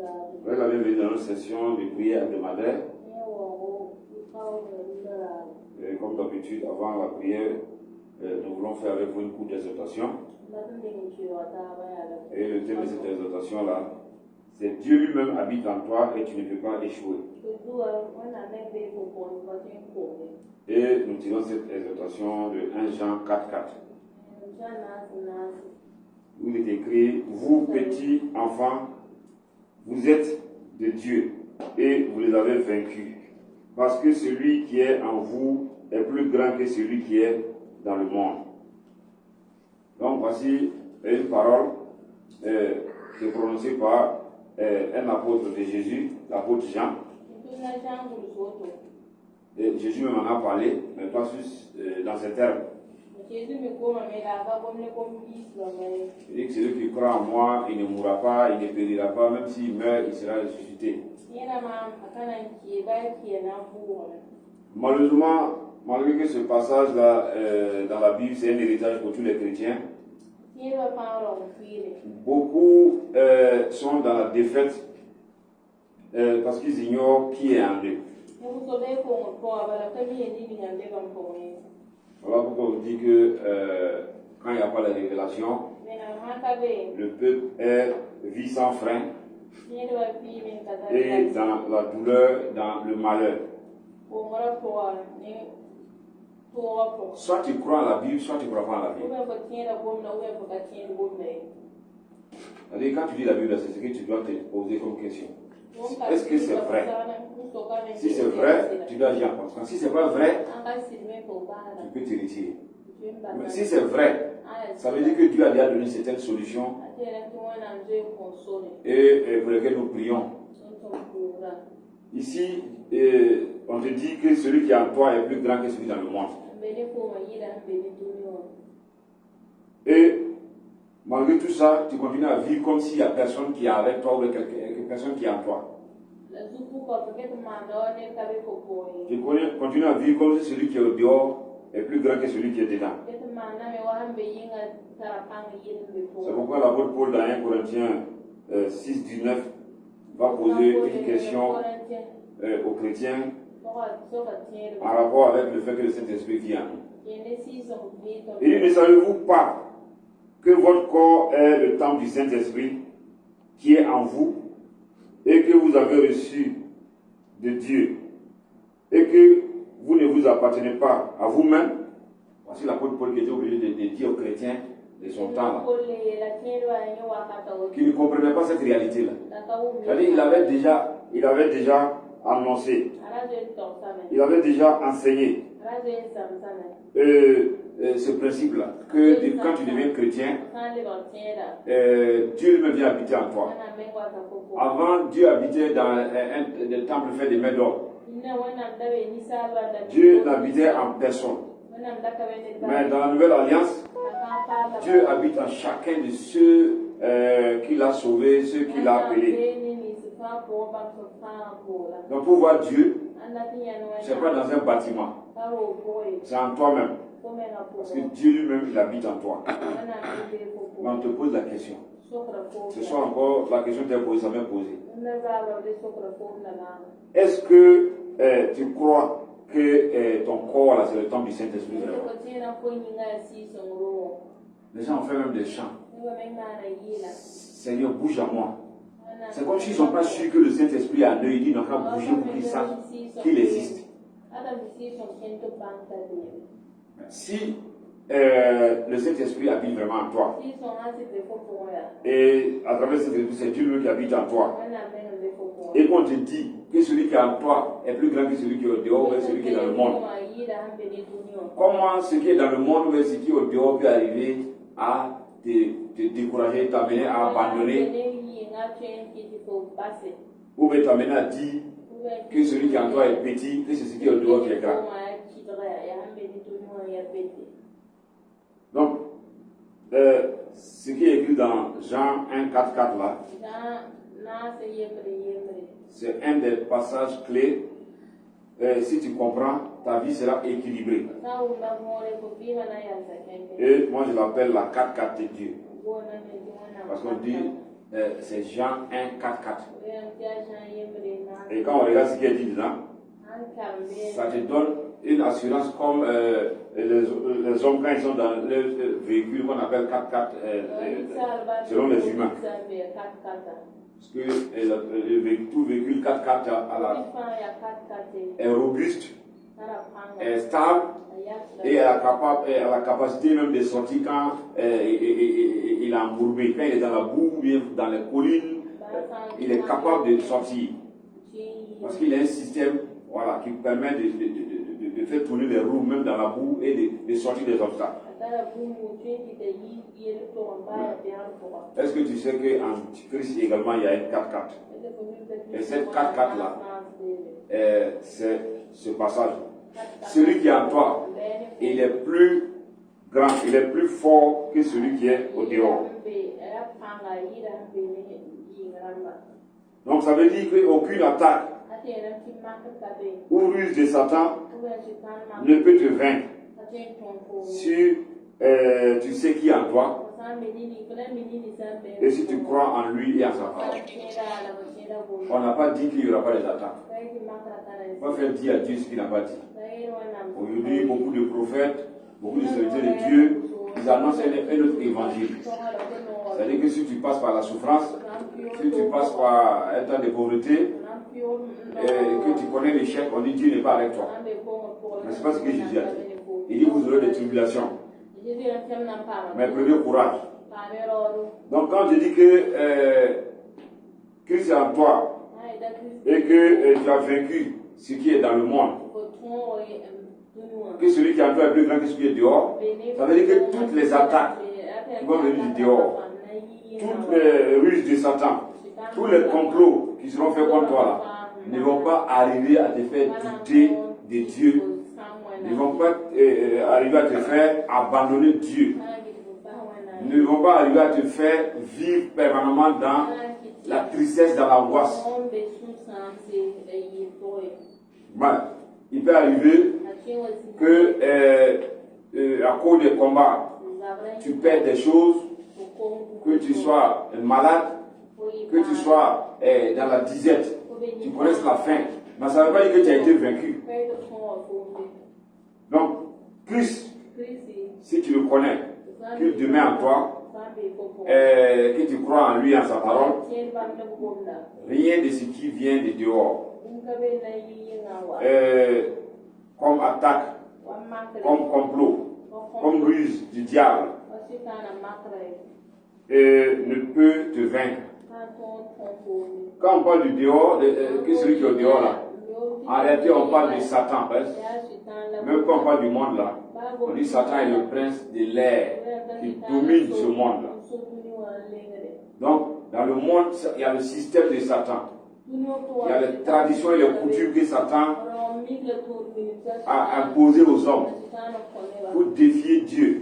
Vous êtes la bienvenue dans notre session de prière hebdomadaire. Et comme d'habitude, avant la prière, nous voulons faire avec vous une courte exhortation. Et le thème de cette exhortation-là, c'est Dieu lui-même habite en toi et tu ne peux pas échouer. Et nous tirons cette exhortation de 1 Jean 4,4. Où il est écrit, vous petits enfants, vous êtes de Dieu et vous les avez vaincus. Parce que celui qui est en vous est plus grand que celui qui est dans le monde. Donc voici une parole qui est prononcée par un apôtre de Jésus, l'apôtre Jean. Et Jésus même en a parlé, mais pas juste dans ces termes. Il dit que celui qui croit en moi, il ne mourra pas, il ne périra pas, même s'il meurt, il sera ressuscité. Malheureusement, malgré que ce passage-là dans la Bible, c'est un héritage pour tous les chrétiens, beaucoup sont dans la défaite parce qu'ils ignorent qui est en eux. Voilà pourquoi on dit que quand il n'y a pas de révélation, le peuple vit sans frein et dans la douleur, dans le malheur. Soit tu crois en la Bible, soit tu ne crois pas en la Bible. C'est-à-dire, quand tu lis la Bible, c'est ce que tu dois te poser comme question. Est-ce que c'est vrai? Si c'est vrai, tu dois agir en conséquence. Si ce n'est pas vrai, tu peux te retirer. Mais si c'est vrai, ça veut dire que Dieu a déjà donné certaines solutions et pour lesquelles nous prions. Ici, on te dit que celui qui est en toi est plus grand que celui dans le monde. Et malgré tout ça, tu continues à vivre comme s'il n'y a personne qui est avec toi ou quelque personne qui est en toi. Tu continues à vivre comme si celui qui est au dehors est plus grand que celui qui est dedans. C'est pourquoi l'apôtre Paul dans 1 Corinthiens 6, 19 va poser une question aux chrétiens en rapport avec le fait que le Saint-Esprit vit en nous. Il dit, ne savez-vous pas que votre corps est le temple du Saint-Esprit qui est en vous et que vous avez reçu de Dieu et que vous ne vous appartenez pas à vous-même? Voici l'apôtre Paul qui était obligé de dire aux chrétiens de son temps qui ne comprenaient pas cette réalité-là. C'est-à-dire il avait déjà annoncé, il avait déjà enseigné ce principe-là, que quand tu deviens chrétien, Dieu lui-même vient habiter en toi. Avant, Dieu habitait dans un temple fait de mains d'or. Dieu n'habitait en personne. Mais dans la nouvelle alliance, Dieu habite en chacun de ceux qu'il a sauvés, ceux qu'il a appelés. Donc pour voir Dieu, ce n'est pas dans un bâtiment, c'est en toi-même. Parce que Dieu lui-même, il habite en toi. Mais on te pose la question. Ce soir encore, la question t'est posée, ça m'est posée. Est-ce que tu crois que ton corps, là, c'est le temple du Saint-Esprit? Les gens ont fait même des chants. Seigneur, bouge à moi. C'est comme s'ils ne sont pas sûrs que le Saint-Esprit a l'œil. Ils disent, non, qu'à bouger pour qu'ils sachent qu'il existe. Si le Saint-Esprit habite vraiment en toi, et à travers cette esprit, c'est Dieu qui habite en toi, et qu'on te dit que celui qui est en toi est plus grand que celui qui est au dehors et celui qui est dans le monde, comment ce qui est dans le monde ou ce qui est au dehors peut arriver à te décourager, t'amener à abandonner, ou bien t'amener à dire que celui qui est en toi est petit, que c'est ce qui est au dehors qui est grand? Donc, ce qui est écrit dans Jean 1, 4, 4 là, c'est un des passages clés. Si tu comprends, ta vie sera équilibrée. Et moi je l'appelle la 4-4 de Dieu. Parce qu'on dit c'est Jean 1, 4, 4. Et quand on regarde ce qui est dit dedans, ça te donne une assurance comme les hommes quand ils sont dans le véhicule qu'on appelle 4x4 selon les humains. Parce que tout véhicule 4x4 est robuste, est stable et a la capacité même de sortir quand il est embourbé. Quand il est dans la boue ou bien dans les collines, il est capable de sortir. Parce qu'il a un système qui permet de faire tourner les roues même dans la boue et de sortir des obstacles. Est-ce que tu sais qu'en Christ également il y a une 4x4? Et cette 4x4 là, c'est ce passage. Celui qui est en toi, il est plus grand, il est plus fort que celui qui est au dehors. Donc ça veut dire qu'aucune attaque ou ruse de Satan ne peut te vaincre si tu sais qui est en toi et si tu crois en lui et en sa parole. On n'a pas dit qu'il n'y aura pas des attaques. On va faire dire à Dieu ce qu'il n'a pas dit. Aujourd'hui, beaucoup de prophètes, beaucoup de serviteurs de Dieu, ils annoncent un autre évangile. C'est-à-dire que si tu passes par la souffrance, si tu passes par un temps de pauvreté, et que tu connais l'échec, on dit Dieu n'est pas avec toi. Mais ce n'est pas ce que Jésus a dit. Il dit vous aurez des tribulations. Mais prenez courage. Donc quand je dis que Christ est en toi et que tu as vaincu ce qui est dans le monde, que celui qui est en toi est plus grand que celui qui est dehors, ça veut dire que toutes les attaques qui vont venir du dehors, toutes les ruses de Satan, tous les complots qui seront faits contre toi là, ne vont pas arriver à te faire douter de Dieu, ne vont pas arriver à te faire abandonner Dieu, ne vont pas arriver à te faire vivre permanemment dans la tristesse, dans l'angoisse. Il peut arriver que à cause des combats, tu perds des choses, que tu sois malade, que tu sois dans la disette, tu connaisses la faim, mais ça ne veut pas dire que tu as été vaincu. Donc, Christ, si tu le connais, qu'il te met en toi, que tu crois en lui, en sa parole, rien de ce qui vient de dehors, comme attaque, comme complot, comme ruse du diable, ne peut te vaincre. Quand on parle du dehors, que celui qui est au dehors là, en réalité on parle de Satan presque. Même quand on parle du monde là, on dit Satan est le prince de l'air qui domine ce monde là. Donc dans le monde, il y a le système de Satan. Il y a les traditions et les coutumes que Satan a imposées aux hommes pour défier Dieu.